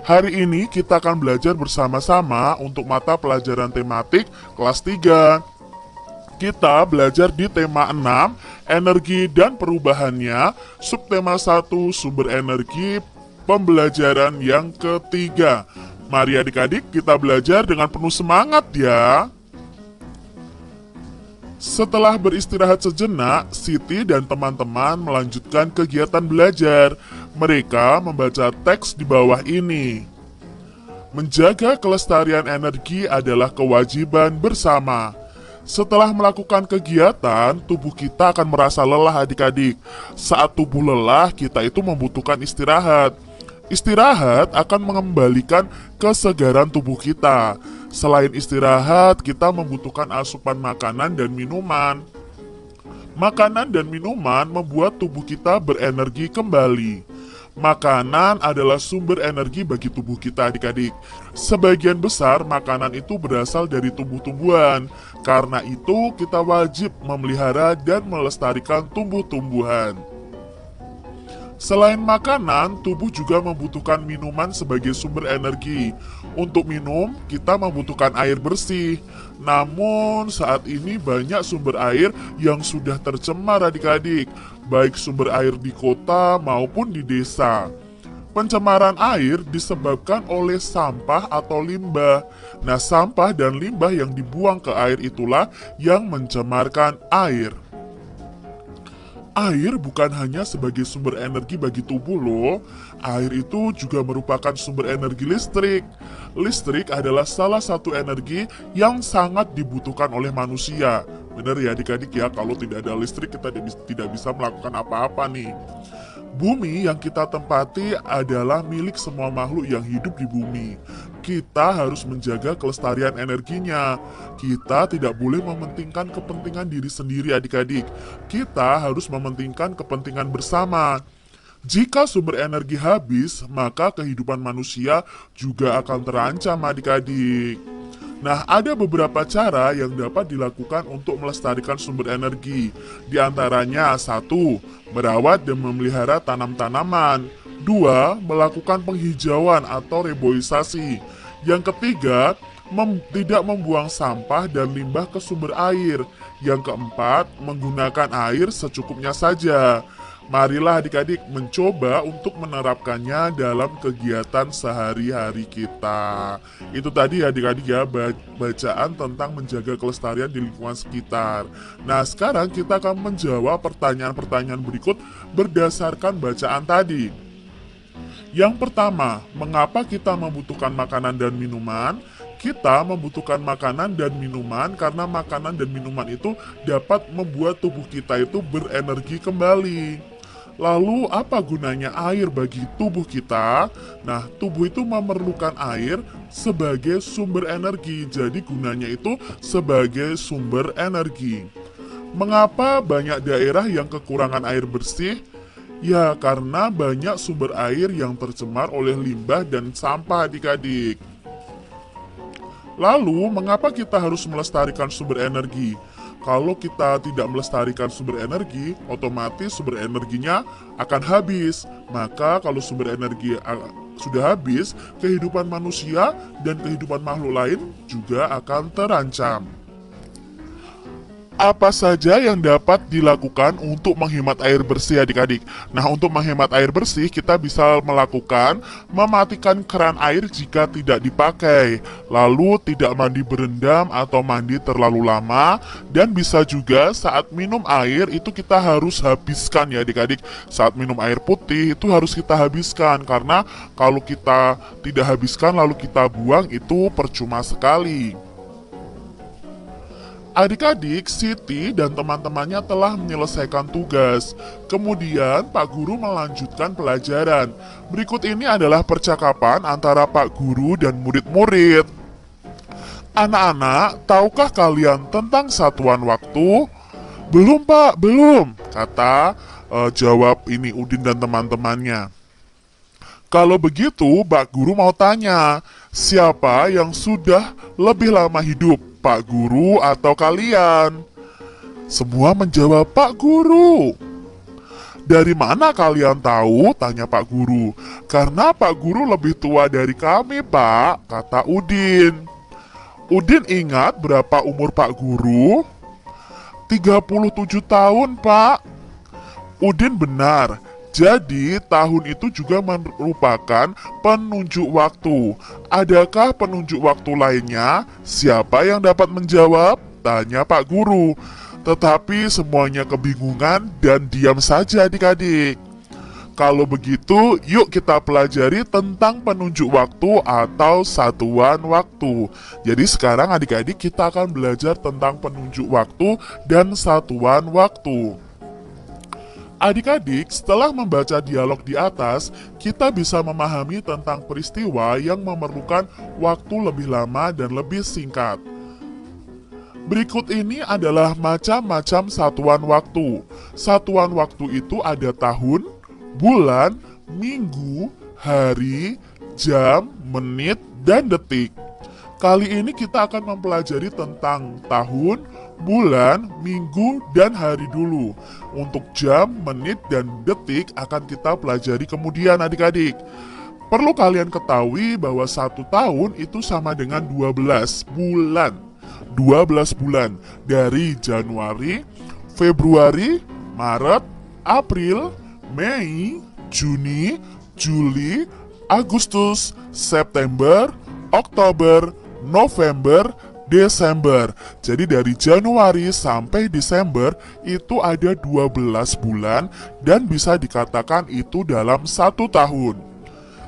Hari ini kita akan belajar bersama-sama untuk mata pelajaran tematik kelas 3. Kita belajar di tema 6, energi dan perubahannya, subtema 1, sumber energi, pembelajaran yang ketiga. Mari adik-adik kita belajar dengan penuh semangat ya. Setelah beristirahat sejenak, Siti dan teman-teman melanjutkan kegiatan belajar. Mereka membaca teks di bawah ini. Menjaga kelestarian energi adalah kewajiban bersama. Setelah melakukan kegiatan, tubuh kita akan merasa lelah adik-adik. Saat tubuh lelah, kita itu membutuhkan istirahat. Istirahat akan mengembalikan kesegaran tubuh kita. Selain istirahat, kita membutuhkan asupan makanan dan minuman. Makanan dan minuman membuat tubuh kita berenergi kembali. Makanan adalah sumber energi bagi tubuh kita adik-adik. Sebagian besar makanan itu berasal dari tumbuh-tumbuhan. Karena itu kita wajib memelihara dan melestarikan tumbuh-tumbuhan. Selain makanan, tubuh juga membutuhkan minuman sebagai sumber energi. Untuk minum, kita membutuhkan air bersih. Namun, saat ini banyak sumber air yang sudah tercemar adik-adik, baik sumber air di kota maupun di desa. Pencemaran air disebabkan oleh sampah atau limbah. Nah, sampah dan limbah yang dibuang ke air itulah yang mencemarkan air. Air bukan hanya sebagai sumber energi bagi tubuh loh. Air itu juga merupakan sumber energi listrik. Listrik adalah salah satu energi yang sangat dibutuhkan oleh manusia. Benar ya adik-adik ya, kalau tidak ada listrik kita tidak bisa melakukan apa-apa nih. Bumi yang kita tempati adalah milik semua makhluk yang hidup di bumi. Kita harus menjaga kelestarian energinya. Kita tidak boleh mementingkan kepentingan diri sendiri adik-adik. Kita harus mementingkan kepentingan bersama. Jika sumber energi habis, maka kehidupan manusia juga akan terancam adik-adik. Nah, ada beberapa cara yang dapat dilakukan untuk melestarikan sumber energi. Di antaranya, 1. Merawat dan memelihara tanam-tanaman. 2. Melakukan penghijauan atau reboisasi. Yang ketiga, tidak membuang sampah dan limbah ke sumber air. Yang keempat, menggunakan air secukupnya saja. Marilah adik-adik mencoba untuk menerapkannya dalam kegiatan sehari-hari kita. Itu tadi adik-adik ya, bacaan tentang menjaga kelestarian di lingkungan sekitar. Nah, sekarang kita akan menjawab pertanyaan-pertanyaan berikut berdasarkan bacaan tadi. Yang pertama, mengapa kita membutuhkan makanan dan minuman? Kita membutuhkan makanan dan minuman karena makanan dan minuman itu dapat membuat tubuh kita itu berenergi kembali. Lalu apa gunanya air bagi tubuh kita? Nah, tubuh itu memerlukan air sebagai sumber energi. Jadi gunanya itu sebagai sumber energi. Mengapa banyak daerah yang kekurangan air bersih? Ya, karena banyak sumber air yang tercemar oleh limbah dan sampah adik-adik. Lalu, mengapa kita harus melestarikan sumber energi? Kalau kita tidak melestarikan sumber energi, otomatis sumber energinya akan habis. Maka kalau sumber energi sudah habis, kehidupan manusia dan kehidupan makhluk lain juga akan terancam. Apa saja yang dapat dilakukan untuk menghemat air bersih adik-adik? Nah, untuk menghemat air bersih kita bisa melakukan mematikan keran air jika tidak dipakai, lalu tidak mandi berendam atau mandi terlalu lama, dan bisa juga saat minum air itu kita harus habiskan ya adik-adik. Saat minum air putih itu harus kita habiskan, karena kalau kita tidak habiskan lalu kita buang itu percuma sekali. Adik-adik, Siti dan teman-temannya telah menyelesaikan tugas. Kemudian Pak Guru melanjutkan pelajaran. Berikut ini adalah percakapan antara Pak Guru dan murid-murid. Anak-anak, tahukah kalian tentang satuan waktu? Belum Pak, belum, kata jawab ini Udin dan teman-temannya. Kalau begitu, Pak Guru mau tanya, siapa yang sudah lebih lama hidup? Pak Guru atau kalian? Semua menjawab Pak Guru. "Dari mana kalian tahu?" tanya Pak Guru. "Karena Pak Guru lebih tua dari kami, Pak," kata Udin. Udin ingat berapa umur Pak Guru? 37 tahun, Pak. Udin benar. Jadi, tahun itu juga merupakan penunjuk waktu. Adakah penunjuk waktu lainnya? Siapa yang dapat menjawab? Tanya Pak Guru. Tetapi semuanya kebingungan dan diam saja adik-adik. Kalau begitu, yuk kita pelajari tentang penunjuk waktu atau satuan waktu. Jadi sekarang adik-adik kita akan belajar tentang penunjuk waktu dan satuan waktu. Adik-adik, setelah membaca dialog di atas, kita bisa memahami tentang peristiwa yang memerlukan waktu lebih lama dan lebih singkat. Berikut ini adalah macam-macam satuan waktu. Satuan waktu itu ada tahun, bulan, minggu, hari, jam, menit, dan detik. Kali ini kita akan mempelajari tentang tahun, bulan, minggu, dan hari dulu. Untuk jam, menit, dan detik akan kita pelajari kemudian adik-adik. Perlu kalian ketahui bahwa 1 tahun itu sama dengan 12 bulan. 12 bulan dari Januari, Februari, Maret, April, Mei, Juni, Juli, Agustus, September, Oktober, November, Desember. Jadi dari Januari sampai Desember itu ada 12 bulan dan bisa dikatakan itu dalam 1 tahun.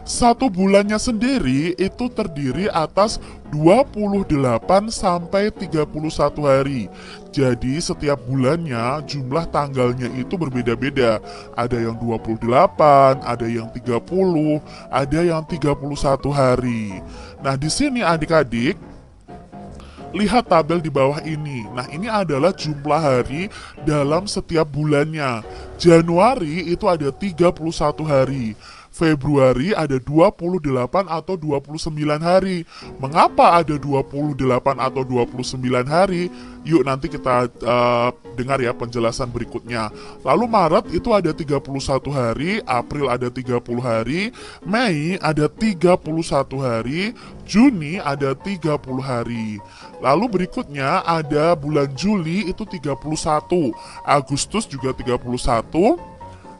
1 bulannya sendiri itu terdiri atas 28 sampai 31 hari. Jadi setiap bulannya jumlah tanggalnya itu berbeda-beda. Ada yang 28, ada yang 30, ada yang 31 hari. Nah, di sini adik-adik lihat tabel di bawah ini. Nah, ini adalah jumlah hari dalam setiap bulannya. Januari itu ada 31 hari. Februari ada 28 atau 29 hari. Mengapa ada 28 atau 29 hari? Yuk nanti kita dengar ya penjelasan berikutnya. Lalu Maret itu ada 31 hari, April ada 30 hari, Mei ada 31 hari, Juni ada 30 hari. Lalu berikutnya ada bulan Juli itu 31, Agustus juga 31,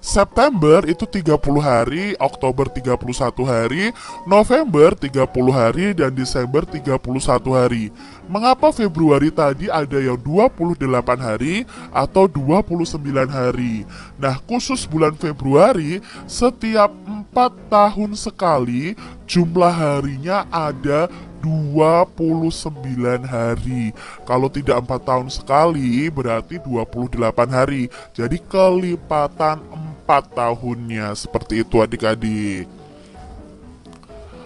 September itu 30 hari, Oktober 31 hari, November 30 hari, dan Desember 31 hari. Mengapa Februari tadi ada yang 28 hari atau 29 hari? Nah, khusus bulan Februari, setiap 4 tahun sekali jumlah harinya ada 29 hari. Kalau tidak 4 tahun sekali berarti 28 hari. Jadi kelipatan 4 tahunnya. Seperti itu adik-adik.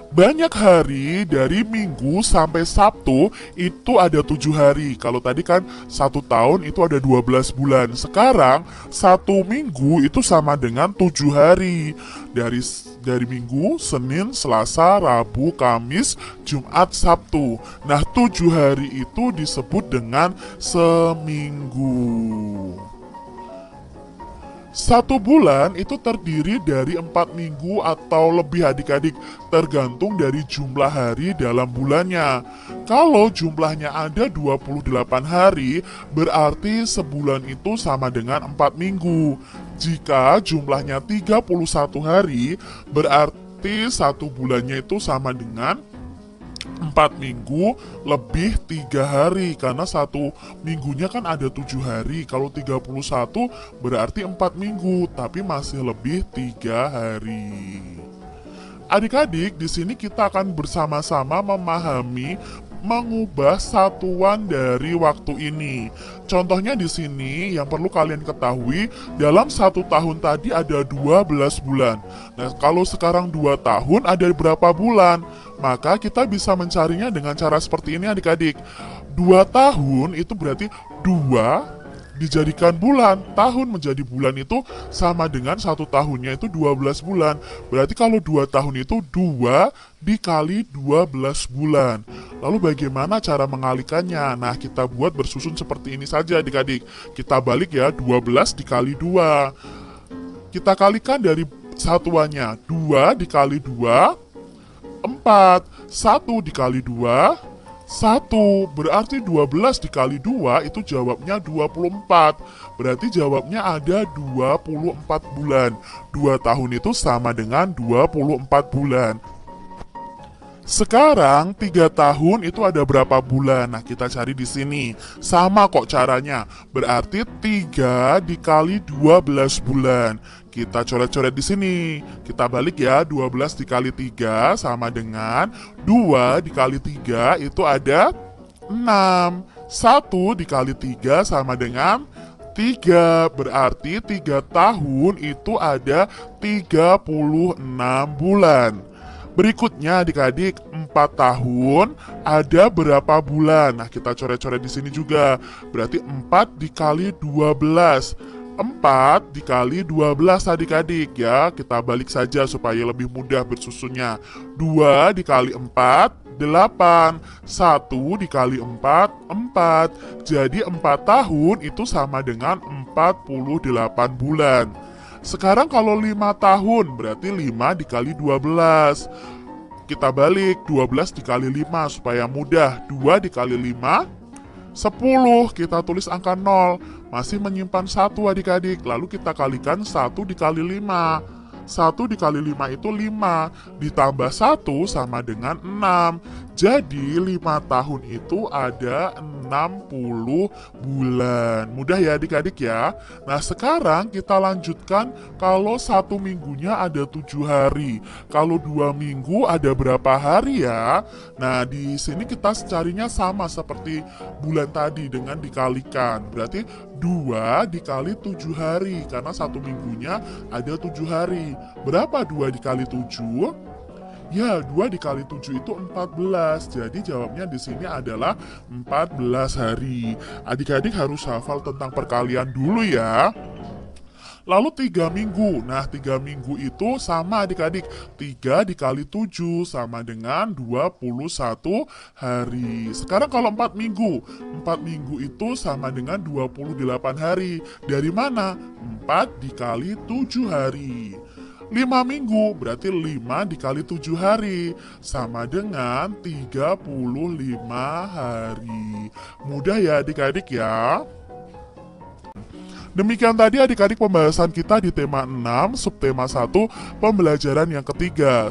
Banyak hari dari Minggu sampai Sabtu itu ada 7 hari. Kalau tadi kan 1 tahun itu ada 12 bulan. Sekarang 1 minggu itu sama dengan 7 hari. Dari Minggu, Senin, Selasa, Rabu, Kamis, Jumat, Sabtu. Nah, 7 hari itu disebut dengan seminggu. 1 bulan itu terdiri dari 4 minggu atau lebih adik-adik, tergantung dari jumlah hari dalam bulannya. Kalau jumlahnya ada 28 hari, berarti sebulan itu sama dengan 4 minggu. Jika jumlahnya 31 hari, berarti 1 bulannya itu sama dengan 4 minggu lebih 3 hari. Karena 1 minggunya kan ada 7 hari. Kalau 31 berarti 4 minggu, tapi masih lebih 3 hari. Adik-adik, di sini kita akan bersama-sama memahami mengubah satuan dari waktu ini. Contohnya di sini yang perlu kalian ketahui, dalam 1 tahun tadi ada 12 bulan. Nah, kalau sekarang 2 tahun ada berapa bulan? Maka kita bisa mencarinya dengan cara seperti ini adik-adik. 2 tahun itu berarti 2 dijadikan bulan. Tahun menjadi bulan itu sama dengan 1 tahunnya itu 12 bulan. Berarti kalau 2 tahun itu 2 dikali 12 bulan. Lalu bagaimana cara mengalikannya? Nah, kita buat bersusun seperti ini saja adik-adik. Kita balik ya, 12 dikali 2. Kita kalikan dari satuannya. 2 dikali 2, 4. 1 dikali 2, 1. Berarti 12 dikali 2 itu jawabnya 24. Berarti jawabnya ada 24 bulan. 2 tahun itu sama dengan 24 bulan. Sekarang 3 tahun itu ada berapa bulan? Nah, kita cari di sini. Sama kok caranya. Berarti 3 dikali 12 bulan. Kita coret-coret di sini. Kita balik ya. 12 dikali 3 sama dengan 2 dikali 3 itu ada 6. 1 dikali 3 sama dengan 3. Berarti 3 tahun itu ada 36 bulan. Berikutnya adik-adik, 4 tahun ada berapa bulan? Nah, kita coret-coret di sini juga. Berarti 4 dikali 12. 4 dikali 12 adik-adik ya. Kita balik saja supaya lebih mudah bersusunnya. 2 dikali 4, 8. 1 dikali 4, 4. Jadi 4 tahun itu sama dengan 48 bulan. Sekarang kalau 5 tahun, berarti 5 dikali 12. Kita balik, 12 dikali 5 supaya mudah. 2 dikali 5, 10. Kita tulis angka 0. Masih menyimpan 1 adik-adik. Lalu kita kalikan 1 dikali 5. 1 dikali 5 itu 5. Ditambah 1 sama dengan 6. Jadi 5 tahun itu ada 60 bulan. Mudah ya adik-adik ya. Nah, sekarang kita lanjutkan kalau 1 minggunya ada 7 hari. Kalau 2 minggu ada berapa hari ya? Nah, di sini kita carinya sama seperti bulan tadi dengan dikalikan. Berarti 2 dikali 7 hari. Karena 1 minggunya ada 7 hari. Berapa 2 dikali 7? Ya, 2 dikali 7 itu 14. Jadi jawabnya di sini adalah 14 hari. Adik-adik harus hafal tentang perkalian dulu ya. Lalu 3 minggu. Nah, 3 minggu itu sama adik-adik. 3 dikali 7 sama dengan 21 hari. Sekarang kalau 4 minggu. 4 minggu itu sama dengan 28 hari. Dari mana? 4 dikali 7 hari. 5 minggu, berarti 5 dikali 7 hari, sama dengan 35 hari. Mudah ya adik-adik ya. Demikian tadi adik-adik pembahasan kita di tema 6, subtema 1, pembelajaran yang ketiga.